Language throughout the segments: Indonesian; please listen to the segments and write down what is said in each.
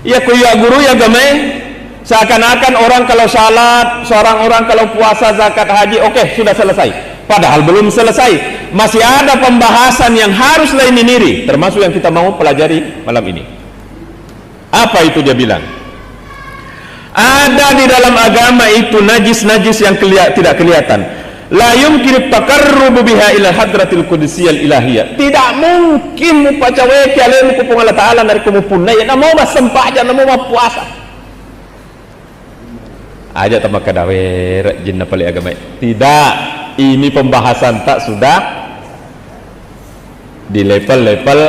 Ya kuya guru ya game, seakan-akan orang kalau salat, seorang orang kalau puasa, zakat, haji, oke, sudah selesai. Padahal belum selesai, masih ada pembahasan yang harus lain niri, termasuk yang kita mau pelajari malam ini. Apa itu dia bilang? Ada di dalam agama itu najis-najis yang tidak kelihatan. La yumkin taqarrubu biha ila hadratil qudsiyal ilahiyah. Tidak mungkin mupacawe kalian ku Allah taala dari kumupunna ya namo mas sempa aja namo mas puasa. Aja tamak kadawe jinna pali agama. Tidak, ini pembahasan tak sudah di level-level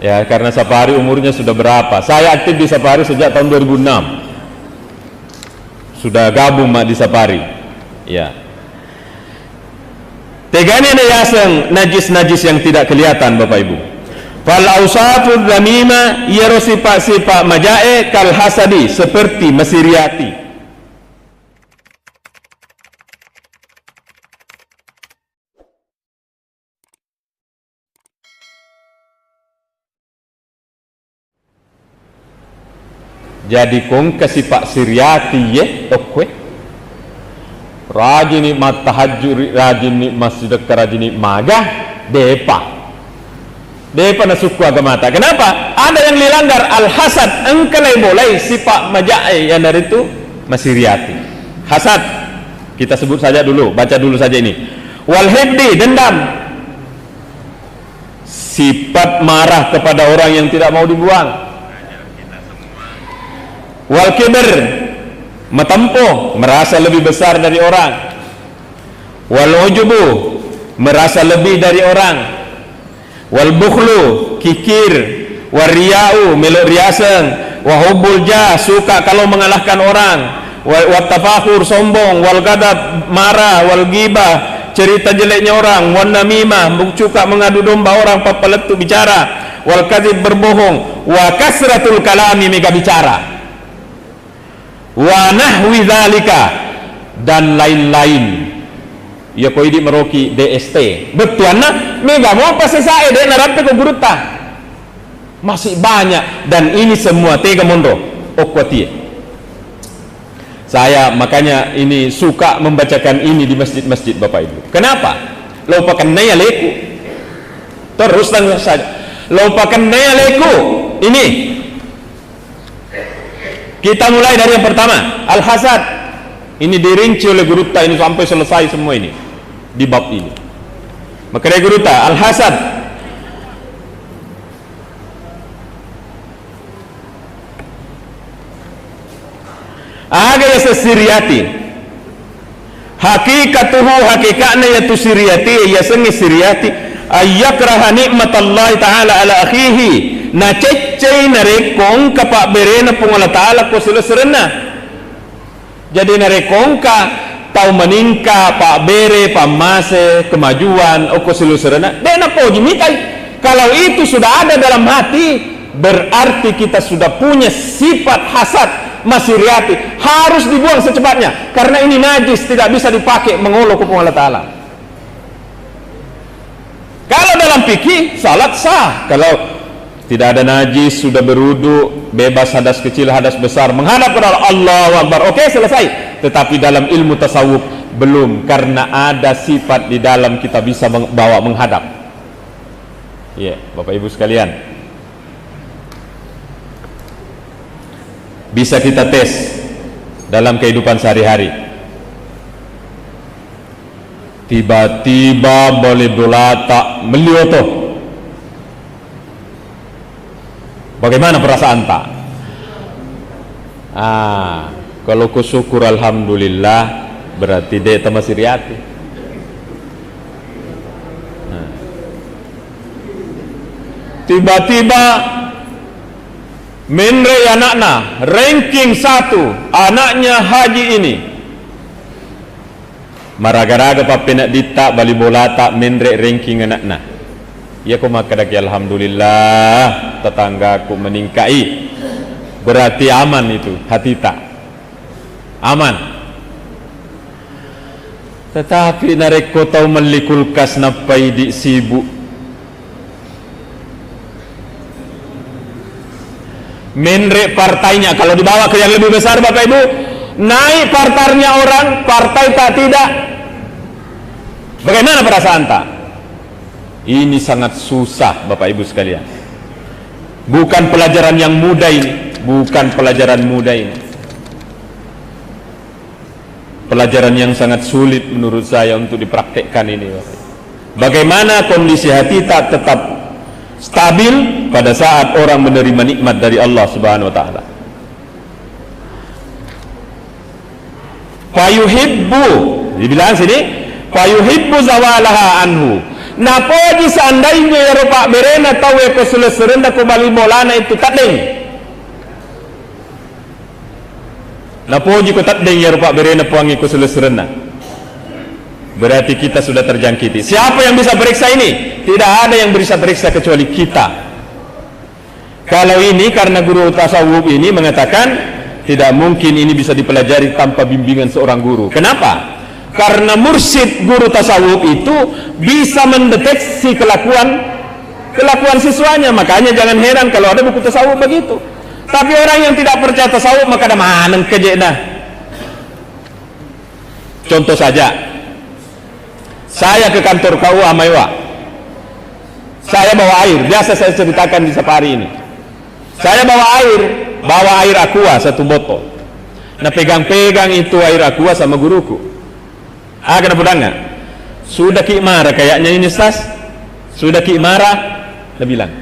ya, karena Sapari umurnya sudah berapa? Saya aktif di Sapari sejak tahun 2006. Sudah gabung di Sapari. Ya. Tegane yasen najis-najis yang tidak kelihatan Bapak Ibu. Fal ausatul zamima yaro sifat-sifat majae kal hasadi, seperti mesiriati. Jadi kong kasifat siriati ye okwe. Rajini matahajjur, rajini masjid, rajini magah, depa na suku agama. Kenapa? Ada yang dilanggar al-hasad, engkelai boleh sifat majai yang dari itu masiriati. Hasad, kita sebut saja dulu, baca dulu saja ini. Wal hibdi, dendam, sifat marah kepada orang yang tidak mau dibuang. Wal kibr, metempuh, merasa lebih besar dari orang. Wal ujubu, merasa lebih dari orang. Wal bukhlu, kikir. Wal riya'u, meluk riasan. Wa hubbul jah, suka kalau mengalahkan orang. Wal tafakhur, sombong. Wal ghadab, marah. Wal ghibah, cerita jeleknya orang. Wal namimah, suka mengadu domba orang, papaletu bicara. Wal kadzib, berbohong. Wa kasratul kalami, mega bicara. Wa nahwi dzalika, dan lain-lain. Ya ko idi meroki DST. Betuanna mega mau pas saya de narape ko guruta. Masih banyak, dan ini semua tega mondo okwatie. Saya makanya ini suka membacakan ini di masjid-masjid Bapak Ibu. Kenapa? Lupakan naya leku. Terus saja. Lupakan naya leku. Ini kita mulai dari yang pertama, al-hasad. Ini dirinci oleh Guruta ini sampai selesai semua ini di bab ini. Maka dari Guruta, al-hasad. Aga ya siriyati. Hakikatuhu, hakikatnya yaitu siriyati, ya sengi siriyati ayyakraha nikmatallahi ta'ala ala akhihi. Na cecei narekong kapak berena pungala ta'ala ko sila serena. Jadi narekong ka tau meningka pak bere pamase kemajuan o ko sila serena dena po jimikai. Kalau itu sudah ada dalam hati, berarti kita sudah punya sifat hasad masiriati, harus dibuang secepatnya, karena ini najis, tidak bisa dipakai mengolok ke pungala ta'ala. Kalau dalam fikih salat sah, kalau tidak ada najis, sudah berudu, bebas hadas kecil, hadas besar, menghadap kepada Allah Akbar, oke, selesai. Tetapi dalam ilmu tasawuf belum, karena ada sifat di dalam kita bisa bawa menghadap. Ya, Bapak Ibu sekalian, bisa kita tes dalam kehidupan sehari-hari. Tiba-tiba boleh dolata melioto. Bagaimana perasaan tak? Kalau ku syukur alhamdulillah, berarti dia masih riati. Tiba-tiba menre anaknya ranking 1, anaknya haji ini. Maragaraga papenak dita bali bola tak menre ranking anaknya. Ya ku makadaki alhamdulillah, tetanggaku meningkai, berarti aman itu hati tak aman. Tetapi narek ko tau melikul kas napai di sibuk menre partainya. Kalau dibawa ke yang lebih besar Bapak Ibu, naik partainya orang, partai tak tidak, bagaimana perasaan tak? Ini sangat susah Bapak Ibu sekalian. Bukan pelajaran yang mudah ini, bukan pelajaran mudah ini. Pelajaran yang sangat sulit menurut saya untuk dipraktekkan ini. Bagaimana kondisi hati tak tetap stabil pada saat orang menerima nikmat dari Allah Subhanahu wa taala. Fayuhibbu, dibilang sini, fayuhibbu zawalaha anhu. Napoji seandainya ya rupa berena tahu ya keseleseren dak kembali molana itu tadeng. Napoji ko tadeng ya rupa berena puangi keseleseren. Berarti kita sudah terjangkiti. Siapa yang bisa periksa ini? Tidak ada yang bisa periksa kecuali kita. Kalau ini karena guru tasawuf ini mengatakan tidak mungkin ini bisa dipelajari tanpa bimbingan seorang guru. Kenapa? Karena mursyid guru tasawuf itu bisa mendeteksi kelakuan siswanya. Makanya jangan heran kalau ada buku tasawuf begitu. Tapi orang yang tidak percaya tasawuf maka ada mana kejena. Contoh saja, saya ke kantor KUA Maiwa, saya bawa air, biasa saya ceritakan di safari ini. Saya bawa air aqua satu botol. Nah pegang-pegang itu air aqua sama guruku. Kenapa enggak? Sudah ki marah kayaknya ini Stas. Sudah ki marah. Dia bilang,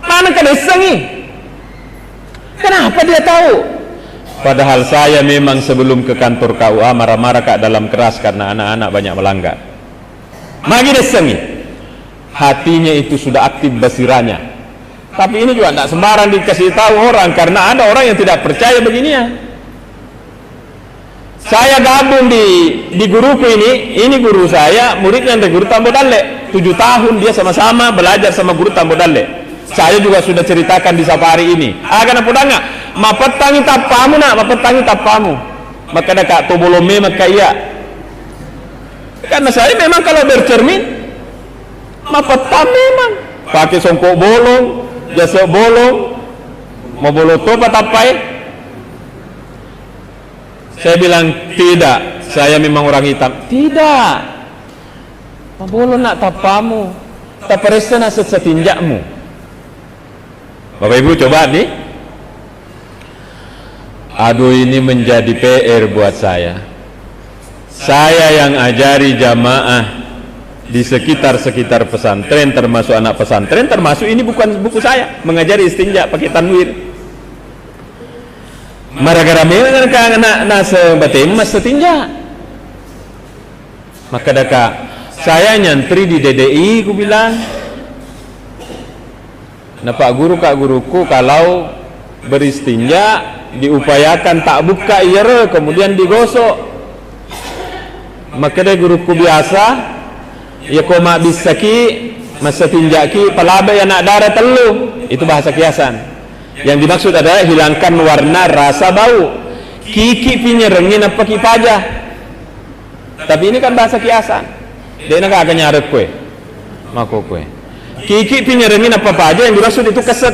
mana kedesengi? Kenapa dia tahu? Padahal saya memang sebelum ke kantor KUA marah-marah kak dalam keras karena anak-anak banyak melanggar. Magi desengi. Hatinya itu sudah aktif basiranya. Tapi ini juga tidak sembarang dikasih tahu orang karena ada orang yang tidak percaya beginian. Saya gabung di guruku ini guru saya, muridnya dari guru Tambo Dalle. 7 tahun dia sama-sama belajar sama guru Tambo Dalle. Saya juga sudah ceritakan di safari ini. Kenapa enggak? Mapetangi tapamu nak, mapetangi tapamu. Maka ada kak tobolome maka iya. Karena saya memang kalau bercermin, mapetam memang. Pakai songkok bolong, jasa bolong, mau boloto apa Saya bilang tidak, saya memang orang hitam. Tidak, mabolo nak tapamu, taparesa nak setinjakmu. Bapak Ibu coba nih. Aduh ini menjadi PR buat saya. Saya yang ajari jamaah di sekitar pesantren, termasuk anak pesantren, termasuk ini bukan buku saya, mengajari istinja pakai tanwir. Mara-gara memang kan anak sebatem mas setinja. Maka daka saya nyantri di DDI, ku bilang, nah Pak Guru kak guruku kalau beristinja diupayakan tak buka iya kemudian digosok. Maka dia guruku biasa, ya koma bisa ki mas setinja ki palabe anak darah telu, itu bahasa kiasan. Yang dimaksud adalah hilangkan warna rasa bau. Kiki pinyerengin apa ki pajah. Tapi ini kan bahasa kiasan. Dia nak akan nyarep kue, mako kue. Kiki pinyerengin apa pajah yang dimaksud itu keset.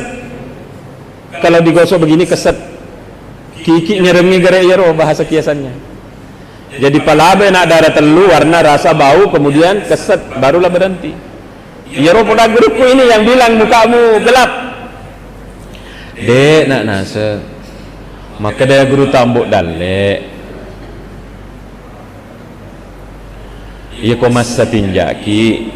Kalau digosok begini keset. Kiki nyerengi gara iro bahasa kiasannya. Jadi palabe nak darah telu warna rasa bau kemudian keset barulah berhenti. Iro pada guruku ini yang bilang mukamu gelap. Dek nak nase, maka dia guru Tambo Dalle. Ia komas satinjaki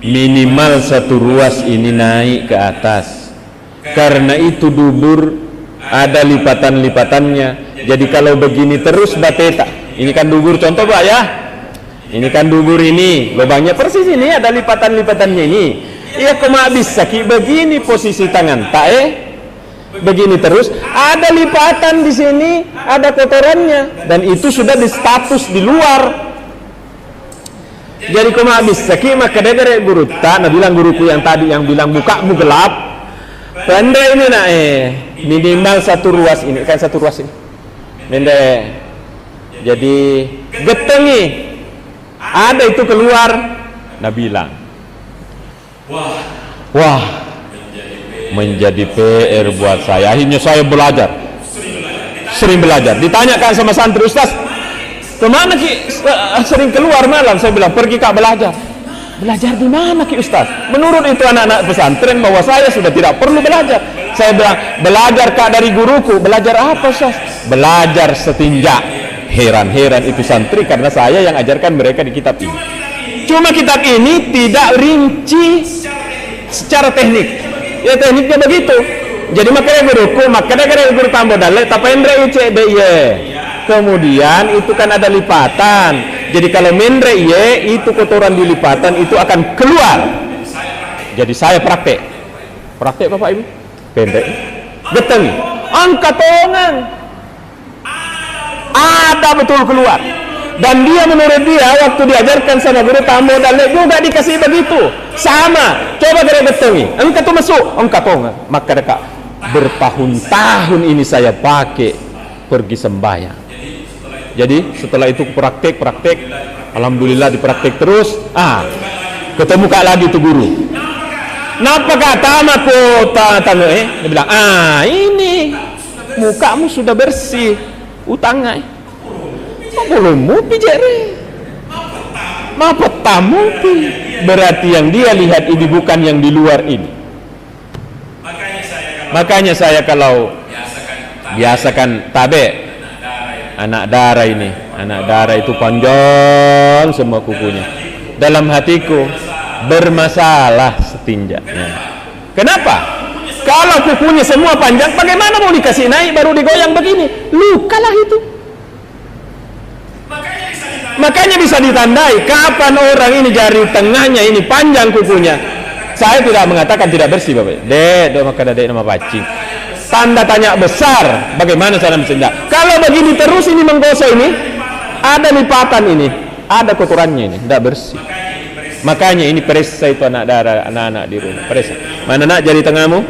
minimal satu ruas ini naik ke atas. Karena itu dubur ada lipatan-lipatannya. Jadi kalau begini terus bateta. Ini kan dubur contoh Pak ya. Ini kan dubur ini, lubangnya persis ini ada lipatan-lipatannya ini. Iya koma bisa ki begini posisi tangan tak begini terus ada lipatan di sini ada kotorannya dan itu sudah di status di luar. Jadi koma bisa ki maka dia guru tak nah bilang guruku yang tadi yang bilang mukamu gelap pendek ini nak minimal satu ruas ini kan satu ruas ini pendek jadi getengi ada itu keluar nah bilang wah menjadi PR buat saya. Akhirnya saya belajar, sering belajar. Ditanyakan sama santri, Ustaz, kemana Ki sering keluar malam? Saya bilang, pergi Kak belajar. Belajar di mana Ki Ustaz? Menurut itu anak-anak pesantren bahwa saya sudah tidak perlu belajar. Saya bilang, belajar Kak dari guruku. Belajar apa Ustaz? Belajar setinja. Heran-heran itu santri karena saya yang ajarkan mereka di kitab ini. Cuma kitab ini tidak rinci secara teknik. Ya tekniknya begitu. Jadi makanya guruku, makanya guru tambo dalek tapendre ICDY. Kemudian itu kan ada lipatan. Jadi kalau mendre ye itu kotoran di lipatan itu akan keluar. Jadi saya praktek Bapak Ibu, pendek, getengi, angkat tangan, ada betul keluar. Dan dia menurut dia waktu diajarkan sama guru tambo dalek juga dikasih begitu, sama. Coba kira getengi, angkat tuh masuk, angkat tangan. Maka dekat bertahun-tahun ini saya pakai pergi sembahyang. Jadi setelah itu praktek, alhamdulillah dipraktek terus. Ketemu Kak lagi tuh guru. Napa kata aku tanya dia bilang, ini mukamu sudah bersih, utangnya. Belum mupi jere. Mapa tamu berarti yang dia lihat ini bukan yang di luar ini. Makanya saya kalau biasakan tabe anak darah itu panjang semua kukunya. Dalam hatiku bermasalah setinjanya. Kenapa? Kalau kukunya semua panjang, bagaimana mau dikasih naik baru digoyang begini? Lukalah itu. Makanya bisa ditandai kapan orang ini jari tengahnya ini panjang kukunya. Saya tidak mengatakan tidak bersih Bapak. Maka nama pacing. Tanda tanya besar, bagaimana cara mencinta? Kalau begini terus ini menggosok ini, ada lipatan ini, ada kotorannya ini, tidak bersih. Makanya ini periksa itu anak-anak di rumah. Periksa. Mana nak jari tengahmu?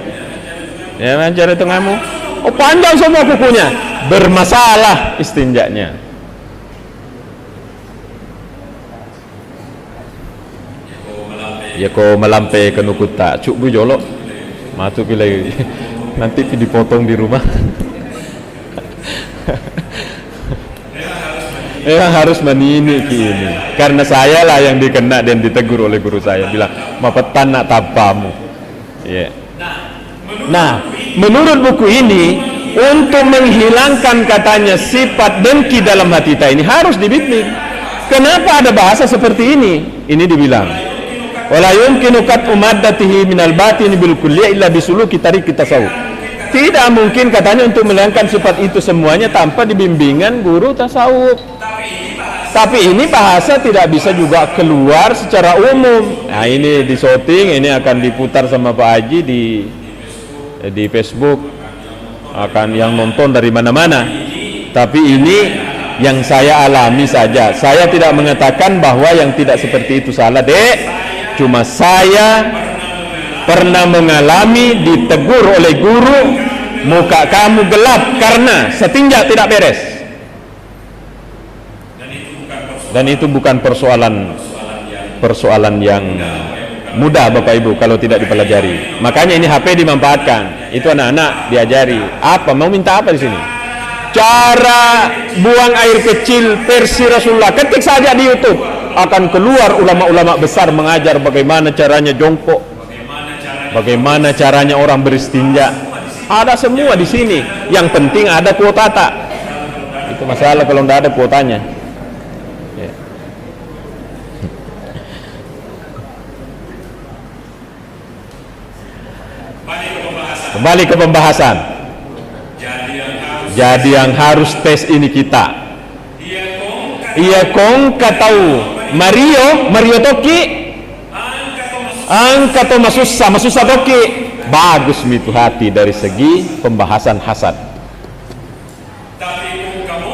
Ya, mana jari tengahmu? Oh panjang semua kukunya, bermasalah istinjaknya. Ya kau melampai ke nukuta, cuk bu jolok, matu pilih. Nanti dipotong di rumah. Harus menini ini. Karena saya lah yang dikena dan ditegur oleh guru saya. Bilang, mapetan nak tapamu. Yeah. Nah, menurut buku ini, untuk menghilangkan katanya sifat dengki dalam hati kita ini harus dibimbing. Kenapa ada bahasa seperti ini? Ini dibilang, wala yumkinu kat umaddatihi minal batini bil kulliyah illa bisuluki tariqit tasawuf. Tidak mungkin katanya untuk menghilangkan sifat itu semuanya tanpa dibimbingan guru tasawuf. Tapi ini bahasa tidak bisa juga keluar secara umum. Nah ini di shooting, ini akan diputar sama Pak Haji di Facebook, akan yang nonton dari mana-mana. Tapi ini yang saya alami saja. Saya tidak mengatakan bahwa yang tidak seperti itu salah, Dek. Cuma saya pernah mengalami ditegur oleh guru, muka kamu gelap karena setinja tidak beres. Dan itu bukan persoalan yang mudah Bapak Ibu kalau tidak dipelajari. Makanya ini HP dimanfaatkan. Itu anak-anak diajari. Apa? Mau minta apa di sini? Cara buang air kecil versi Rasulullah. Ketik saja di YouTube, akan keluar ulama-ulama besar mengajar bagaimana caranya jongkok, bagaimana caranya orang beristinja. Ada semua di sini. Yang penting ada kuota tak. Itu masalah kalau tidak ada kuotanya. Ya. Kembali ke pembahasan. Jadi yang harus tes ini kita. Iya kong katau Mario toki angkato masusa toki. Bagus itu hati dari segi pembahasan hasad.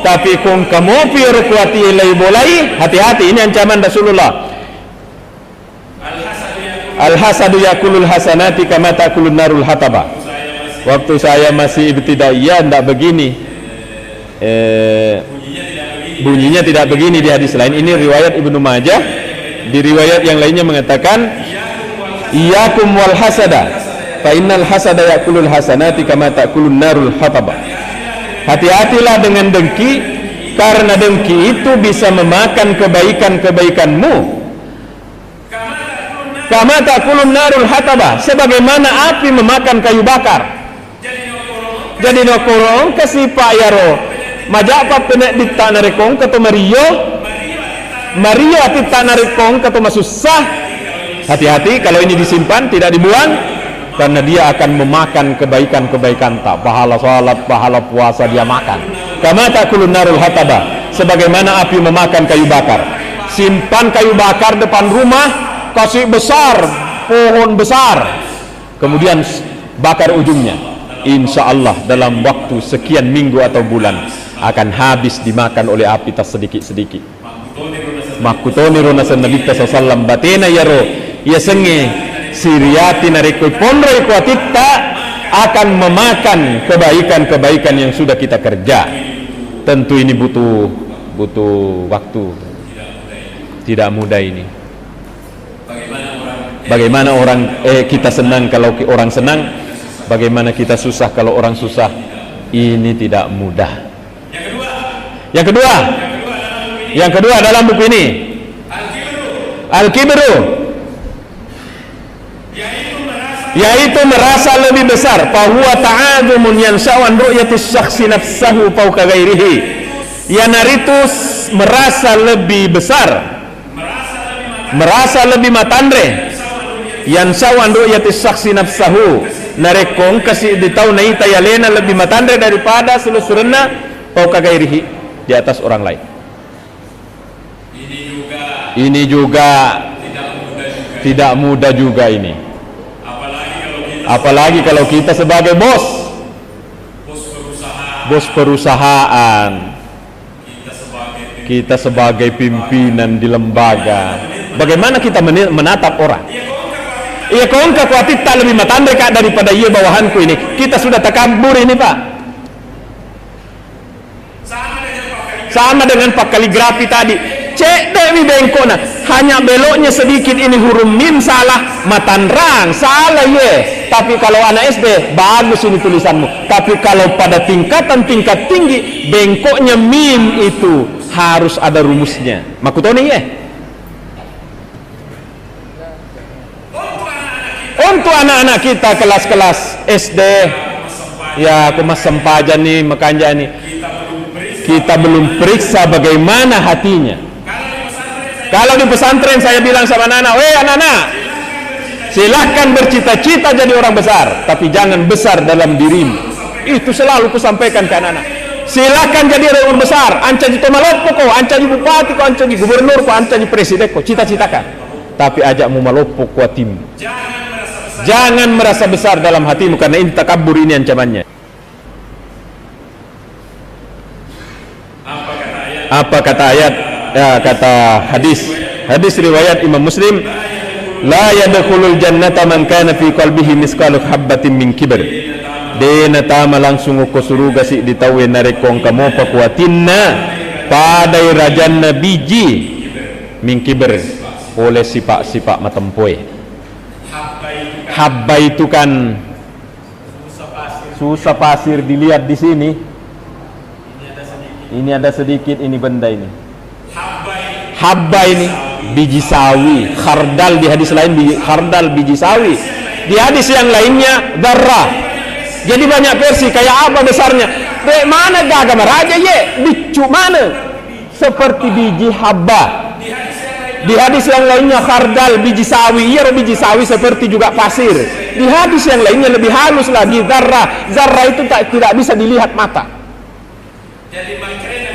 Tapi kung kamu piur kuati ilai bolai, hati-hati, ini ancaman Rasulullah. Al hasadu yakulul hasanati kama takulun narul hataba. Waktu saya masih ibtidaiyah tidak begini, bunyinya tidak begini di hadis lain. Ini riwayat Ibnu Majah. Di riwayat yang lainnya mengatakan, iyakum wal hasada fa innal hasada ya'kulul hasanati kama ta'kulun narul hataba. Hati-hatilah dengan dengki, karena dengki itu bisa memakan kebaikan-kebaikanmu. Kama ta'kulun narul hataba, sebagaimana api memakan kayu bakar. Jadi nokorong kasipa yaro majak pa penek di tanah rekong kata Mario ati tanah rekong kata masusah. Hati-hati kalau ini disimpan, tidak dibuang, karena dia akan memakan kebaikan-kebaikan tak, pahala salat, pahala puasa dia makan. Kama ta'kulun narul hataba, sebagaimana api memakan kayu bakar. Simpan kayu bakar depan rumah, kasih besar, pohon besar, kemudian bakar ujungnya. Insya Allah dalam waktu sekian minggu atau bulan akan habis dimakan oleh api tak sedikit-sedikit. Makutoni ronasan Nabi sallallahu batena yaro ya senge siriati narikoi pondroi kuatitta akan memakan kebaikan-kebaikan yang sudah kita kerja. Tentu ini butuh waktu, tidak mudah ini. Bagaimana orang kita senang kalau orang senang, bagaimana kita susah kalau orang susah. Ini tidak mudah. Yang kedua dalam buku ini Al-Kibru, yaitu merasa lebih besar. Fahuwa ta'adzumun yansa'wan ru'yatis syakhsi nafsahu fawqa ghairihi. Yanaritus merasa lebih besar, merasa lebih matandre. Yansa'wan ru'yatis syakhsi nafsahu, narekong kasih ditau naita yalena lebih matandre daripada selusurna fawqa ghairihi, di atas orang lain. Ini juga tidak mudah juga ini. Apalagi kalau kita sebagai bos perusahaan, kita sebagai pimpinan di lembaga, bagaimana kita menatap orang? Iya, kau engkau kuatit tak lebih matandre kak daripada iya bawahanku ini. Kita sudah takabur ini pak. Sama dengan Pak Kaligrafi tadi. Cek dewi bengkona, hanya beloknya sedikit ini huruf mim salah, matanrang salah ye. Tapi kalau anak SD bagus ini tulisanmu. Tapi kalau pada tingkat tinggi bengkoknya mim itu harus ada rumusnya. Makutoni ye. Untuk anak-anak kita kelas-kelas SD, ya aku mas sempajan nih makanya nih. Kita belum periksa bagaimana hatinya. Kalau di pesantren saya bilang sama anak-anak, weh anak-anak, silahkan bercita-cita jadi orang besar, tapi jangan besar dalam dirimu. Itu selalu kusampaikan ke anak-anak. Silahkan jadi orang besar, anca di Tomalopo ko, anca di bupati ko, anca di gubernur ko, anca di presiden ko, cita-citakan. Tapi ajak mu malopo ko hatimu. Jangan merasa besar dalam hatimu, karena ini takabur, ini ancamannya. Apa kata ayat? Ya, kata hadis riwayat Imam Muslim, la yadkhulul jannata man kana fi qalbihi misqalu habbatin min kibr. Dena tama langsung ko suruga si ditawe narekong kamo pakuatinna padai rajanna biji min kibr, oleh sipak matempoe. Habba itu kan susah pasir dilihat di sini. Ini ada sedikit ini benda ini. Habba ini biji sawi, khardal di hadis lain khardal biji sawi. Di hadis yang lainnya darah. Jadi banyak versi, kayak apa besarnya? Mana gagam raja ye? Bicu mana? Seperti biji habba. Di hadis yang lainnya khardal biji sawi. Iya, biji sawi seperti juga pasir. Di hadis yang lainnya lebih halus lagi, zarrah. Zarrah itu tidak bisa dilihat mata.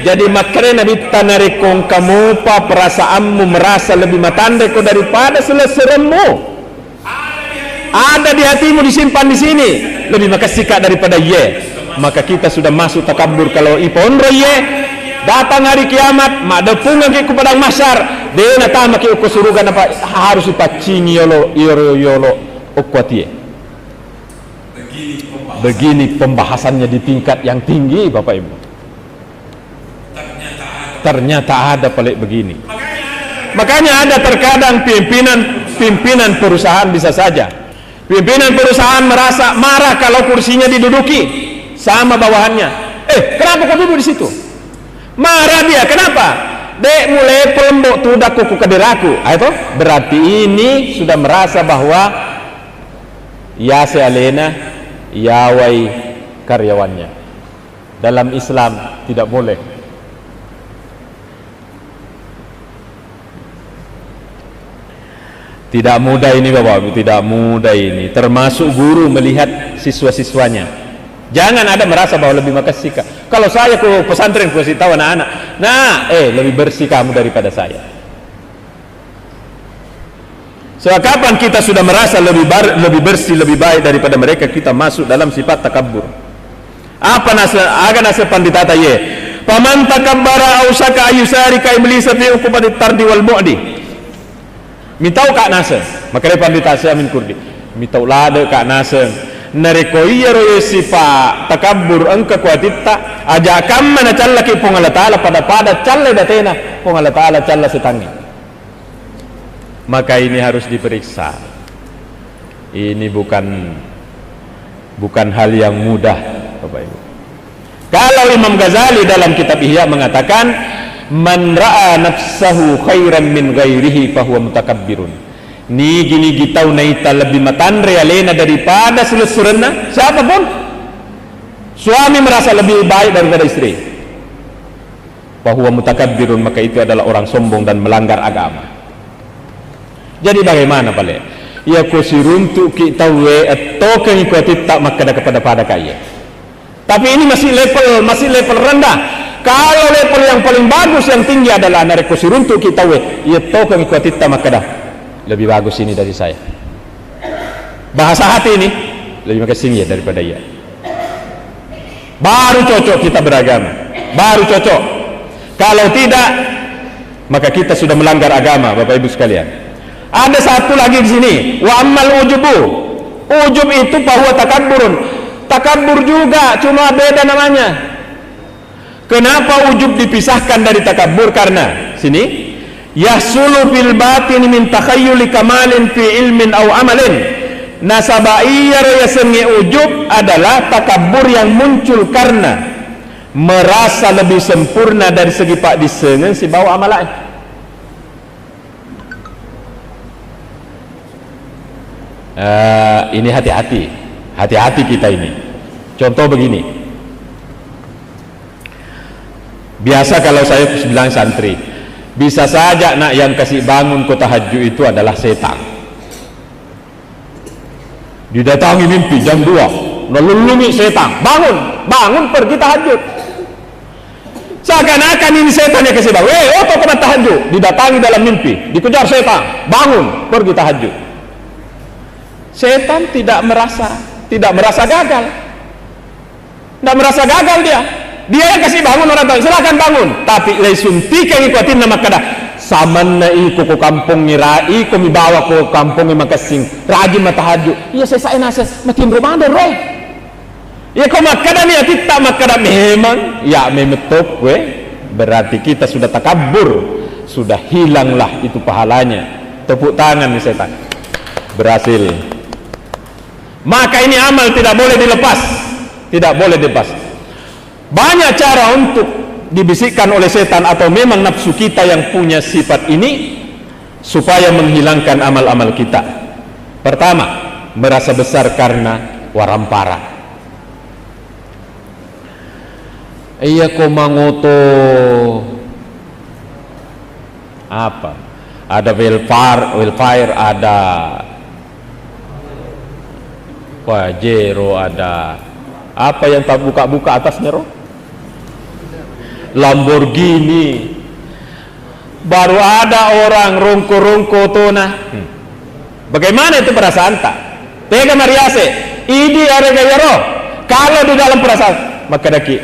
Jadi makanya Nabi tanarikong kamu pa perasaanmu merasa lebih matandai ko daripada seleseramu. Ada di hatimu, disimpan di sini, lebih makasika daripada ye. Maka kita sudah masuk takabur. Kalau ipondro ye datang hari kiamat, madepungan ke padang mahsyar, dia natama ke ukusurugan apa harus ipacingi yolo ukwatie. Begini pembahasannya di tingkat yang tinggi, Bapak Ibu. Ternyata ada pelik begini. Makanya ada terkadang pimpinan perusahaan bisa saja Pimpinan perusahaan merasa marah kalau kursinya diduduki sama bawahannya. Kenapa kau duduk di situ? Marah dia, kenapa? Dek mulai pelembok tudak kuku kederaku. Itu berarti ini sudah merasa bahwa ya sealena yawai karyawannya. Dalam Islam tidak boleh. Tidak mudah ini Bapak Ibu, tidak mudah ini. Termasuk guru melihat siswa-siswanya. Jangan ada merasa bahwa lebih makasih. Kalau saya ke pesantren kasih tahu anak-anak, lebih bersih kamu daripada saya. Kapan kita sudah merasa lebih bersih, lebih baik daripada mereka, kita masuk dalam sifat takabbur. Apa nasihat pandita ye? Paman takabbara ausaka ayusarika iblisa fi uqubati tardi wal bu'di. Mitau kak naseng, makanya pandita saya min kurdi. Mitau lade kak naseng. Nareko iya roye sifa takabbur engka kuatita aja kam mana challa ki pongala taala pada challe datena pongala taala challa setangi. Maka ini harus diperiksa. Ini bukan hal yang mudah, Bapak Ibu. Kalau Imam Ghazali dalam kitab Ihya mengatakan man ra'a nafsahu khairan min ghairihi fahuwa mutakabbirun. Ni gini gitau naita lebih matandre alena daripada selesurena siapapun. Suami merasa lebih baik daripada istri, fahuwa mutakabbirun, maka itu adalah orang sombong dan melanggar agama. Jadi bagaimana pale? Ya kusiruntu kita we atau kengikuti tak makada kepada kaya. Tapi ini masih level rendah. Kalau level yang paling bagus yang tinggi adalah narekusiruntu kita we ya to kengikuti tak makada. Lebih bagus ini dari saya. Bahasa hati ini lebih makasih ya daripada ia. Baru cocok kita beragama. Baru cocok. Kalau tidak, maka kita sudah melanggar agama, Bapak Ibu sekalian. Ada satu lagi di sini. Wa ammal ujubu. Ujub itu bahwa takabburun. Takabbur juga, cuma beda namanya. Kenapa ujub dipisahkan dari takabbur? Karena sini yahsulu fil batin min takhayyuli kamalin fi ilmin aw amalin. Nasabaiyar yasengi ujub adalah takabbur yang muncul karena merasa lebih sempurna dari segi pak disengen si bawa amalan. Ini hati-hati kita ini. Contoh begini, biasa kalau saya bilang santri, bisa saja nak yang kasih bangun kota tahajud itu adalah setan. Didatangi mimpi jam 2, ngelulungi setan, bangun pergi tahajud. Seakan-akan ini setan yang kasih bangun. Oto kena tahajud, didatangi dalam mimpi, dikejar setan, bangun pergi tahajud. Setan tidak merasa gagal. Tidak merasa gagal dia. Dia yang kasih bangun orang tahu, silakan bangun. Tapi lesunti kang ikutin nama kada. Saman na iko ko kampung ngirai ko mibawa ko kampung makasing rajin matahajud. Iya saya nasa makin Ramadan roy. Ya ko makada ni kita makada memang ya memetok we. Berarti kita sudah takabbur, sudah hilanglah itu pahalanya. Tepuk tangan nih setan. Berhasil. Maka ini amal tidak boleh dilepas. Tidak boleh dilepas. Banyak cara untuk dibisikkan oleh setan atau memang nafsu kita yang punya sifat ini supaya menghilangkan amal-amal kita. Pertama, merasa besar karena warampara. Iya komangoto apa? Ada welfare, ada Pajero, ada apa yang tak buka-buka atasnya roh? Lamborghini. Baru ada orang rongko-rongko tona. Bagaimana itu perasaan tak? Tega mariase. Ini ada gaya roh. Kalau di dalam perasaan, maka daki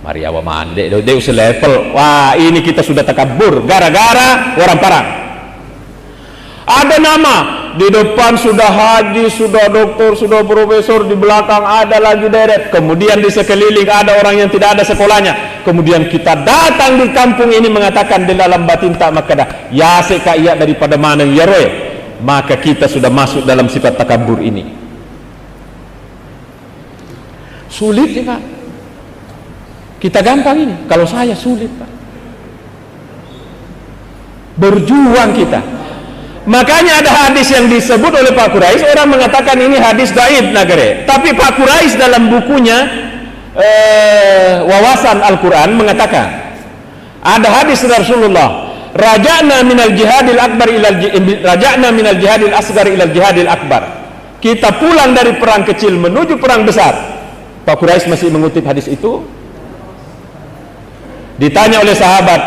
Mariawa mande, dia selevel. Wah, ini kita sudah takabur gara-gara orang parang. Ada nama di depan sudah haji, sudah doktor, sudah profesor, di belakang ada lagi deret, kemudian di sekeliling ada orang yang tidak ada sekolahnya. Kemudian kita datang di kampung ini mengatakan di dalam batin tak makadah ya seka iya daripada mana ya roy. maka kita sudah masuk dalam sifat takabur ini. Sulit ya Pak. Kita gampang ini, kalau saya sulit Pak. Berjuang kita. Makanya ada hadis yang disebut oleh Pak Quraisy, orang mengatakan ini hadis dhaif nagare. Tapi Pak Quraisy dalam bukunya Wawasan Al-Quran mengatakan ada hadis Rasulullah, raja'na minal jihadil akbar raja'na minal jihadil asgar ilal jihadil akbar. Kita pulang dari perang kecil menuju perang besar. Pak Quraisy masih mengutip hadis itu. Ditanya oleh sahabat,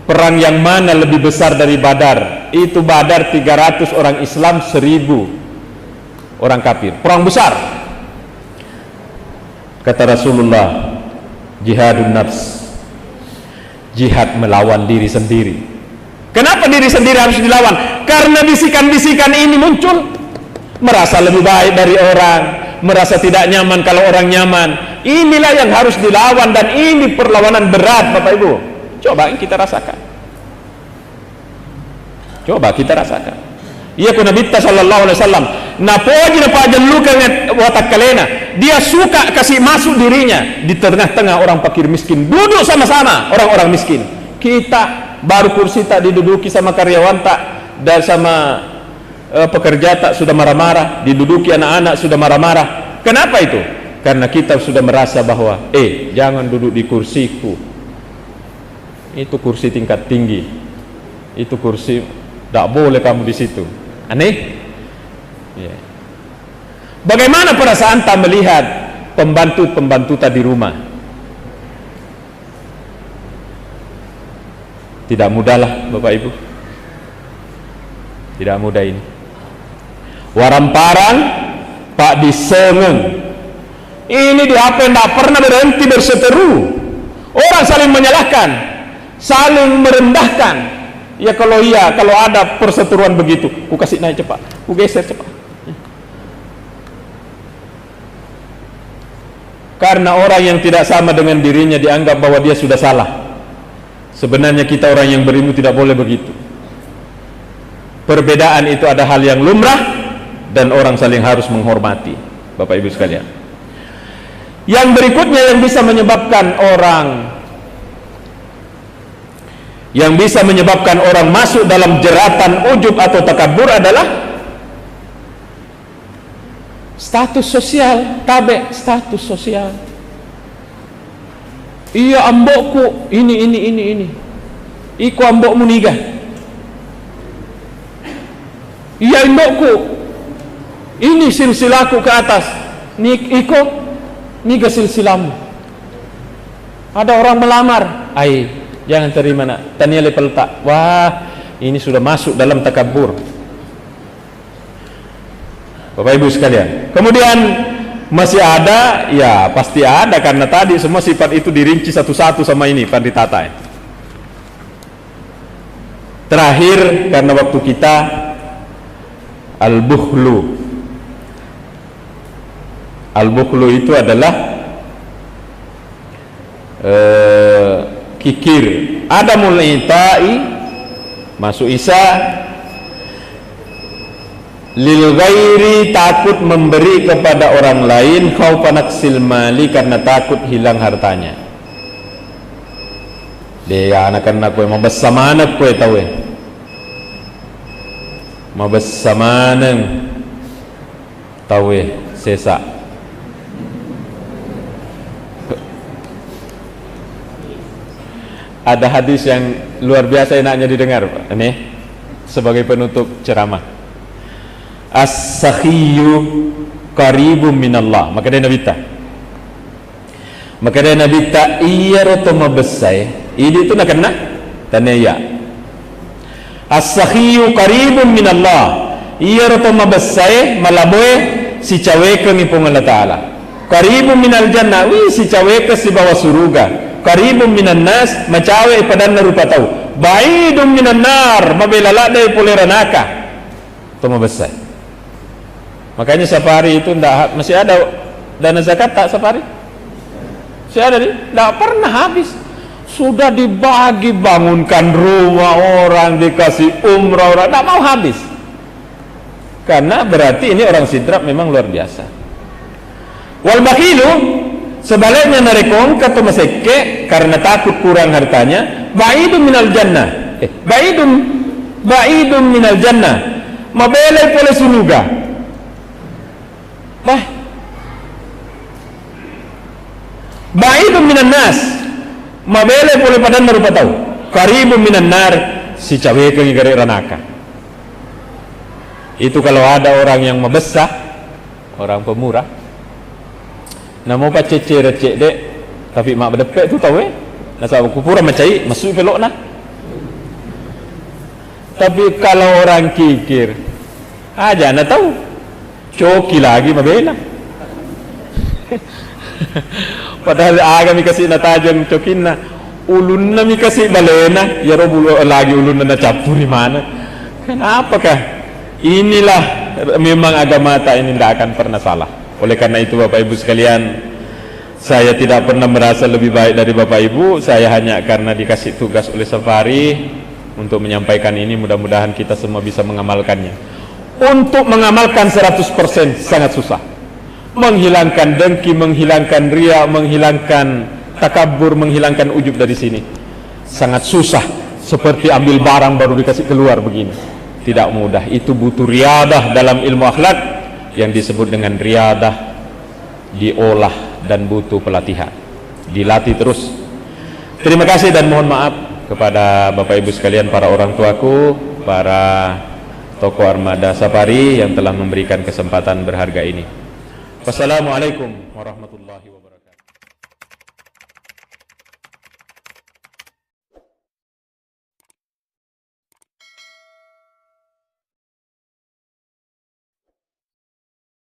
perang yang mana lebih besar dari Badar? Itu Badar 300 orang Islam, 1000 orang kafir. Perang besar. Kata Rasulullah, jihadun nafs, jihad melawan diri sendiri. Kenapa diri sendiri harus dilawan? Karena bisikan-bisikan ini muncul. Merasa lebih baik dari orang, merasa tidak nyaman kalau orang nyaman. Inilah yang harus dilawan, dan ini perlawanan berat Bapak Ibu. Coba kita rasakan. Coba kita rasakan. Iya kuna bitta sallallahu alaihi wasallam. Napoji na pajallukan watak kalena. Dia suka kasih masuk dirinya di tengah-tengah orang fakir miskin. Duduk sama-sama orang-orang miskin. Kita baru kursi tak diduduki sama karyawan tak, dan sama pekerja tak sudah marah-marah, diduduki anak-anak sudah marah-marah. Kenapa itu? Karena kita sudah merasa bahwa jangan duduk di kursiku. Itu kursi tingkat tinggi. Itu kursi, tidak boleh kamu di situ. Aneh. Ya. Bagaimana perasaan tak melihat pembantu tak di rumah? Tidak mudahlah Bapak Ibu. Tidak mudah ini. Waramparang Pak disengeng. Ini di HP tidak pernah berhenti berseteru. Orang saling menyalahkan, saling merendahkan. Ya kalau ada perseteruan begitu, ku kasih naik cepat, ku geser cepat. Karena orang yang tidak sama dengan dirinya dianggap bahwa dia sudah salah. Sebenarnya kita orang yang berilmu tidak boleh begitu. Perbedaan itu ada hal yang lumrah, dan orang saling harus menghormati. Bapak Ibu sekalian, yang berikutnya yang bisa menyebabkan orang masuk dalam jeratan ujub atau takabur adalah status sosial, status sosial. Iya ambokku ini. Iku ambokmu niga. Iya ambokku. Ini silsilaku ke atas. Iko niga silsilamu. Ada orang melamar. Jangan terima nak. Tania level tak. Wah, ini sudah masuk dalam takabur. Bapak Ibu sekalian. Kemudian masih ada, ya pasti ada, karena tadi semua sifat itu dirinci satu-satu sama ini Panditata. Terakhir, karena waktu kita, al-bukhlu. Al-bukhlu itu adalah kikir. Ada mulai ta'i masuk Isa lil ghairi, takut memberi kepada orang lain, khaufan aksil mali, karena takut hilang hartanya. Dia anak-anak kue mabasama anak kue tahu mabasama neng tahu sesa. Ada hadis yang luar biasa enaknya didengar ini sebagai penutup ceramah. As-sakhiyu qaribum minallah. Maka dia nabita iya roto mabesai. Ini itu nak kena tanaya. As-sakhiyu qaribum minallah. Iya roto mabesai malaboy si cawe ke ngipung Allah Ta'ala. Qaribum minal jannah. Si cawe ke si bawah suruga. Qaribum minan nas, macawe padan na rupa tahu. Baidum minan nar, mabelala day puleranaka. Itu mabesai. Makanya safari itu masih ada dana zakat tak safari? Masih ada tidak pernah habis. Sudah dibagi, bangunkan rumah orang, dikasih umrah orang, tidak mau habis. karena berarti ini orang sidrap memang luar biasa. Wal bakhilu, sebaliknya narekong kata masekke karena takut kurang hartanya, ba'idun minal jannah. Ba'idun minal jannah. Mabelay pole sunuga. Ba'idun minan nas. Mabelay pole padan narupa tahu. Karibun minan nar, si cawe kang igari ranaka. Itu kalau ada orang yang membesar, orang pemurah, namo pa cece recek dek, tapi mak berdepek tu tahu nasa kupura macai masuk pelok nah. Tapi kalau orang kikir, aja na tahu, coki lagi mabela. Padahal aga mi kasih natajam cokin na, ulun na mi kasih balena, ya robulo lagi ulun na capuri mana? Kenapakah? Inilah memang agama tak ini tidak akan pernah salah. Oleh karena itu Bapak Ibu sekalian, saya tidak pernah merasa lebih baik dari Bapak Ibu. Saya hanya karena dikasih tugas oleh Safari untuk menyampaikan ini, mudah-mudahan kita semua bisa mengamalkannya. Untuk mengamalkan 100% sangat susah. Menghilangkan dengki, menghilangkan riya, menghilangkan takabur, menghilangkan ujub dari sini sangat susah. Seperti ambil barang baru dikasih keluar begini. Tidak mudah. Itu butuh riadah dalam ilmu akhlak yang disebut dengan riadah, diolah dan butuh pelatihan, dilatih terus. Terima kasih dan mohon maaf kepada Bapak Ibu sekalian, para orang tuaku, para tokoh armada Safari yang telah memberikan kesempatan berharga ini. Wassalamualaikum warahmatullahi wabarakatuh.